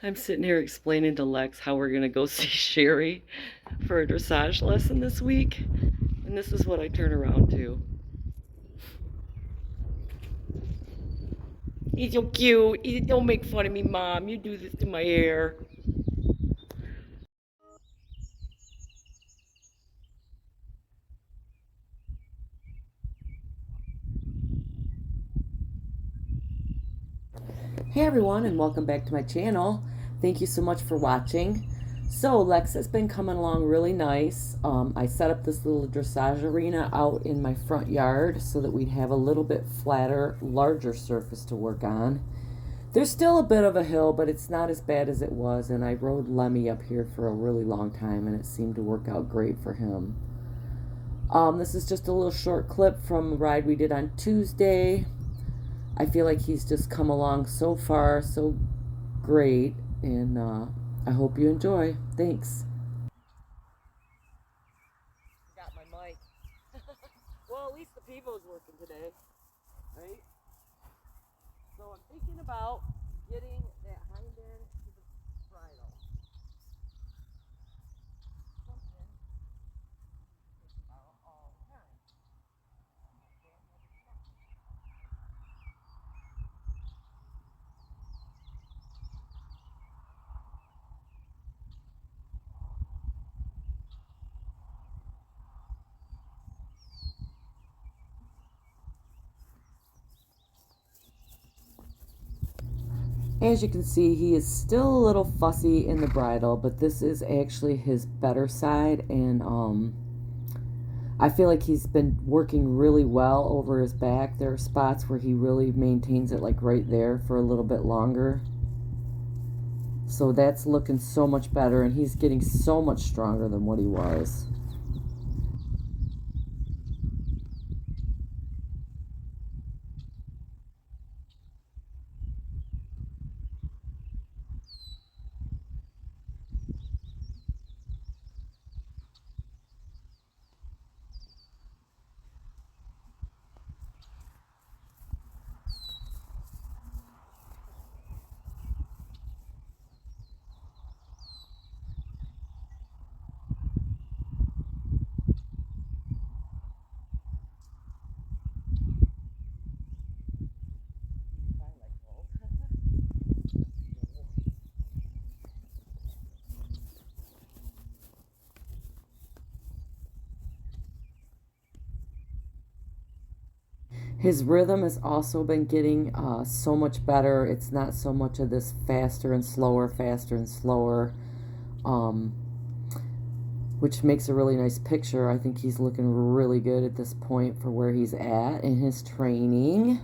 I'm sitting here explaining to Lex how we're gonna go see Sherry for a dressage lesson this week, and this is what I turn around to. He's so cute. Don't make fun of me, Mom. You do this to my hair. Hey everyone, and welcome back to my channel. Thank you so much for watching. So Lex has been coming along really nice. I set up this little dressage arena out in my front yard so that we'd have a little bit flatter, larger surface to work on. There's still a bit of a hill, but it's not as bad as it was, and I rode Lemmy up here for a really long time, and it seemed to work out great for him. This is just a little short clip from the ride we did on Tuesday. I feel like he's just come along so far, so great, and I hope you enjoy. Thanks. Got my mic. Well, at least the pivo's working today, right? So I'm thinking about getting that hind end to the bridle. Something I think about all the time. As you can see, he is still a little fussy in the bridle, but this is actually his better side, and I feel like he's been working really well over his back. There are spots where he really maintains it like right there for a little bit longer. So that's looking so much better, and he's getting so much stronger than what he was. His rhythm has also been getting so much better. It's not so much of this faster and slower, um, which makes a really nice picture. I think he's looking really good at this point for where he's at in his training.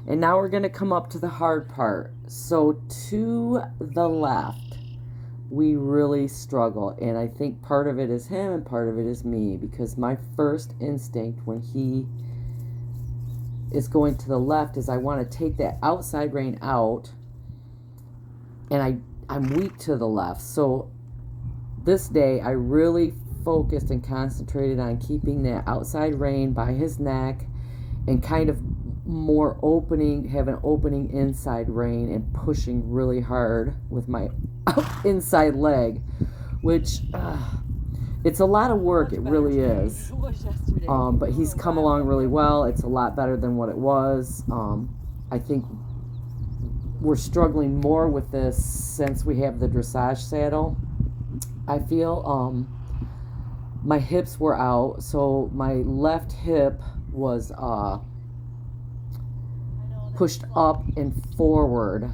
And now we're going to come up to the hard part. So to the left, we really struggle. And I think part of it is him and part of it is me, because my first instinct when he is going to the left is I want to take that outside rein out, and I'm weak to the left. So this day I really focused and concentrated on keeping that outside rein by his neck and kind of more opening, have an opening inside rein and pushing really hard with my inside leg, which it's a lot of work. It really is. But he's come along really well. It's a lot better than what it was. I think we're struggling more with this since we have the dressage saddle. I feel my hips were out, so my left hip was pushed up and forward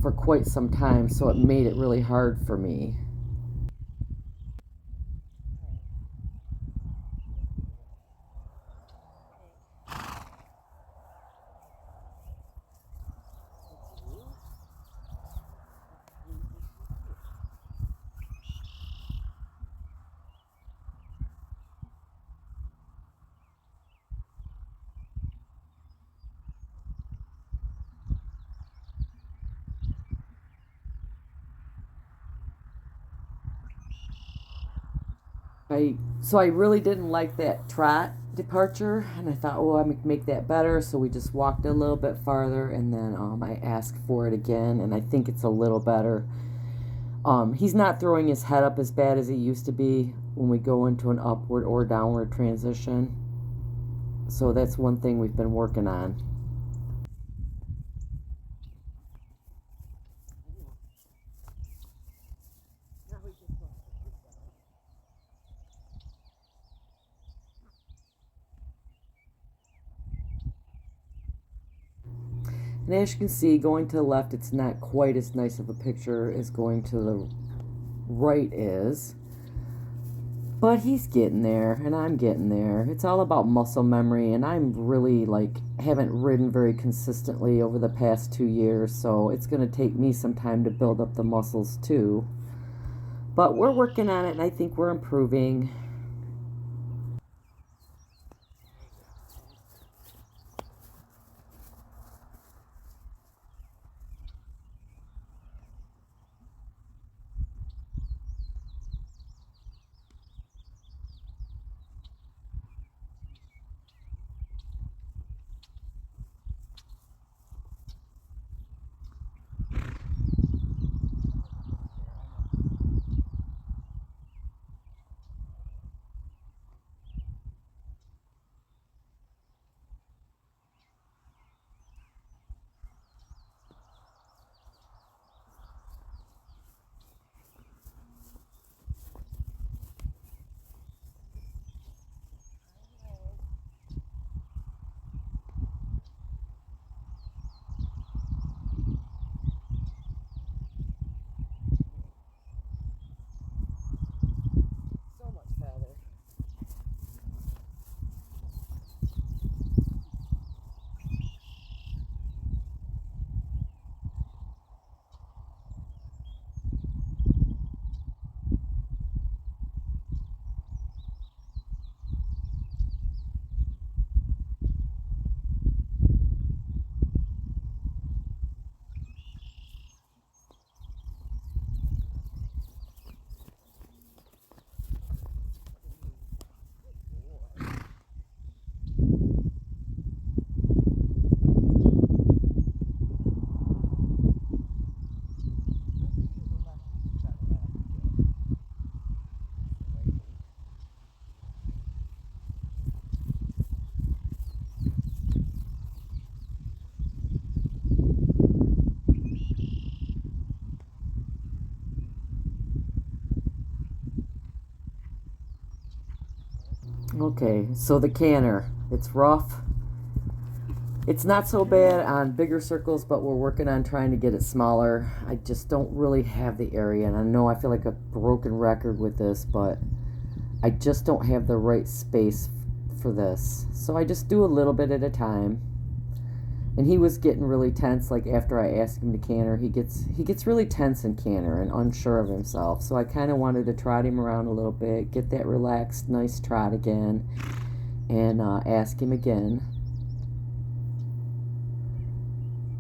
for quite some time, so it made it really hard for me. So I really didn't like that trot departure, and I thought, oh, I could make that better. So we just walked a little bit farther, and then I asked for it again, and I think it's a little better. He's not throwing his head up as bad as he used to be when we go into an upward or downward transition. So that's one thing we've been working on. And as you can see, going to the left, it's not quite as nice of a picture as going to the right is. But he's getting there, and I'm getting there. It's all about muscle memory, and I'm really, haven't ridden very consistently over the past 2 years, so it's going to take me some time to build up the muscles, too. But we're working on it, and I think we're improving. Okay, so the canter, it's rough. It's not so bad on bigger circles, but we're working on trying to get it smaller. I just don't really have the area, and I know I feel like a broken record with this, but I just don't have the right space for this. So I just do a little bit at a time. And he was getting really tense, like after I asked him to canter. He gets really tense in canter and unsure of himself. So I kind of wanted to trot him around a little bit, get that relaxed, nice trot again, and ask him again.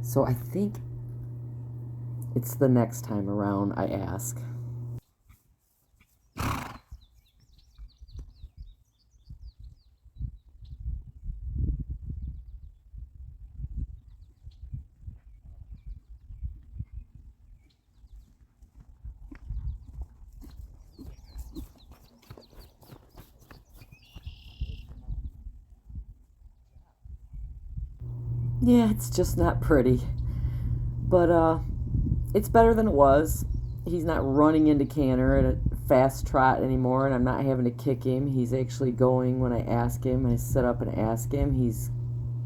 So I think it's the next time around I ask. Yeah, it's just not pretty. But it's better than it was. He's not running into canter at a fast trot anymore, and I'm not having to kick him. He's actually going when I ask him. I sit up and ask him. He's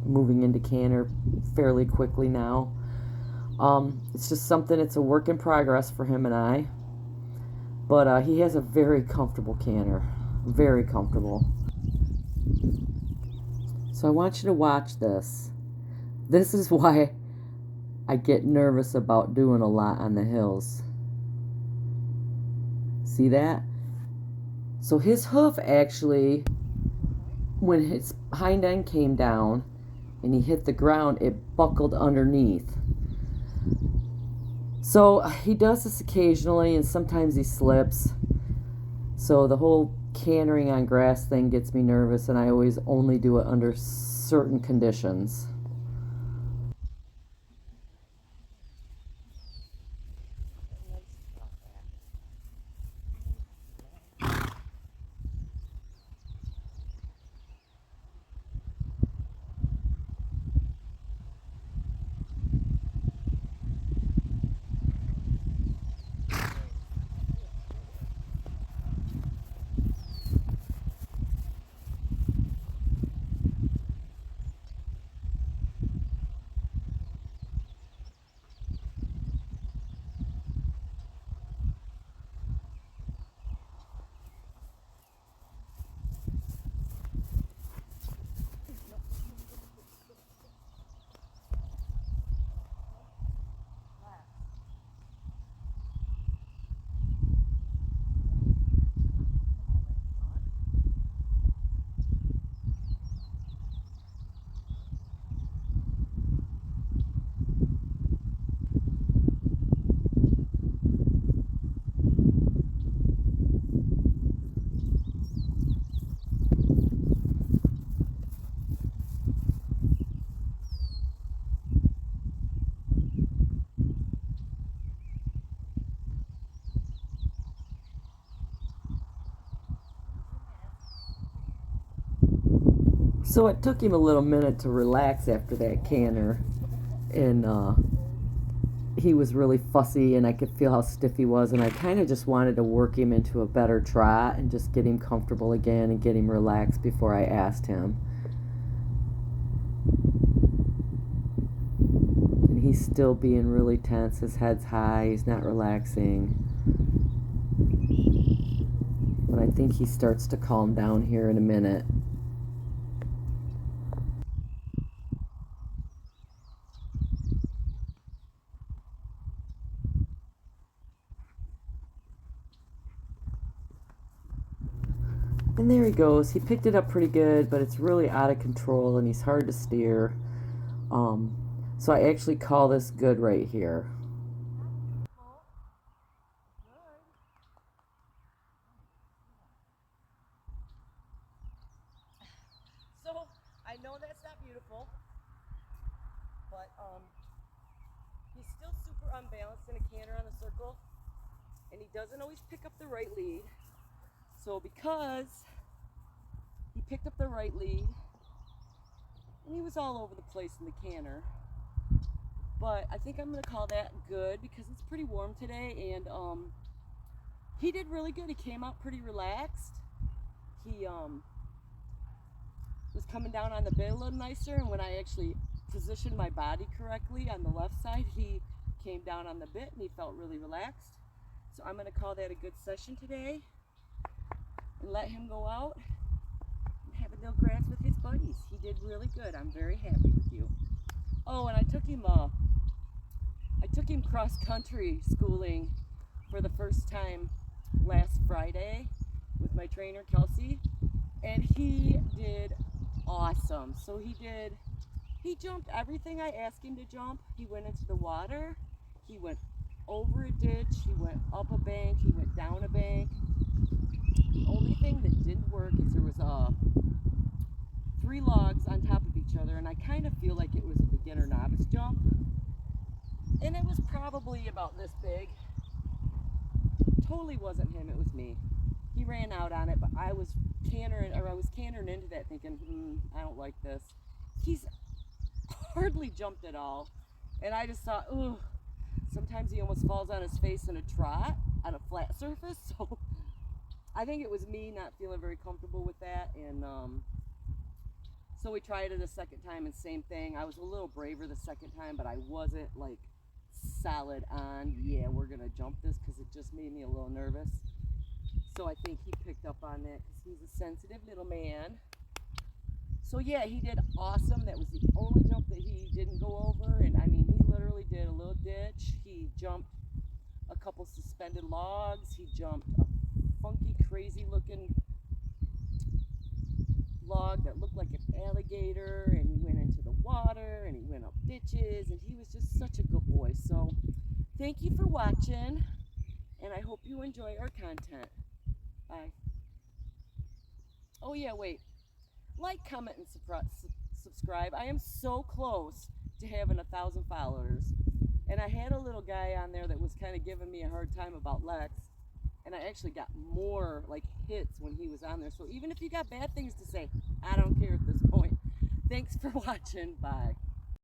moving into canter fairly quickly now. It's just something, it's a work in progress for him and I. But he has a very comfortable canter. Very comfortable. So I want you to watch this. This is why I get nervous about doing a lot on the hills. See that? So his hoof actually, when his hind end came down and he hit the ground, it buckled underneath. So he does this occasionally, and sometimes he slips. So the whole cantering on grass thing gets me nervous, and I always only do it under certain conditions. So it took him a little minute to relax after that canter, and he was really fussy, and I could feel how stiff he was, and I kind of just wanted to work him into a better trot and just get him comfortable again and get him relaxed before I asked him. And he's still being really tense. His head's high. He's not relaxing. But I think he starts to calm down here in a minute. And there he goes. He picked it up pretty good, but it's really out of control and he's hard to steer. So I actually call this good right here. So I know that's not beautiful, but he's still super unbalanced in a canter on a circle, and he doesn't always pick up the right lead. So because he picked up the right lead, and he was all over the place in the canter, but I think I'm going to call that good because it's pretty warm today, and he did really good. He came out pretty relaxed. He was coming down on the bit a little nicer, and when I actually positioned my body correctly on the left side, he came down on the bit and he felt really relaxed. So I'm going to call that a good session today and let him go out and have a little grass with his buddies. He did really good. I'm very happy with you. Oh, and I took him cross country schooling for the first time last Friday with my trainer Kelsey, and he did awesome. So he jumped everything I asked him to jump. He went into the water, he went over a ditch, he went up a bank, he went down a bank. The only thing that didn't work is there was 3 logs on top of each other, and I kind of feel like it was a beginner novice jump, and it was probably about this big. Totally wasn't him, it was me. He ran out on it, but I was cantering into that thinking, I don't like this. He's hardly jumped at all, and I just thought, ooh, sometimes he almost falls on his face in a trot on a flat surface. So I think it was me not feeling very comfortable with that, and so we tried it a second time, and same thing. I was a little braver the second time, but I wasn't like solid on, yeah, we're gonna jump this, because it just made me a little nervous. So I think he picked up on that because he's a sensitive little man. So yeah, he did awesome. That was the only jump that he didn't go over, and I mean, he literally did a little ditch. He jumped a couple suspended logs. He jumped a funky, crazy looking log that looked like an alligator, and he went into the water, and he went up ditches, and he was just such a good boy. So thank you for watching, and I hope you enjoy our content. Bye. Oh yeah, wait. Like, comment, and subscribe. I am so close to having 1,000 followers. And I had a little guy on there that was kind of giving me a hard time about Lex. And I actually got more like hits when he was on there. So even if you got bad things to say, I don't care at this point. Thanks for watching. Bye.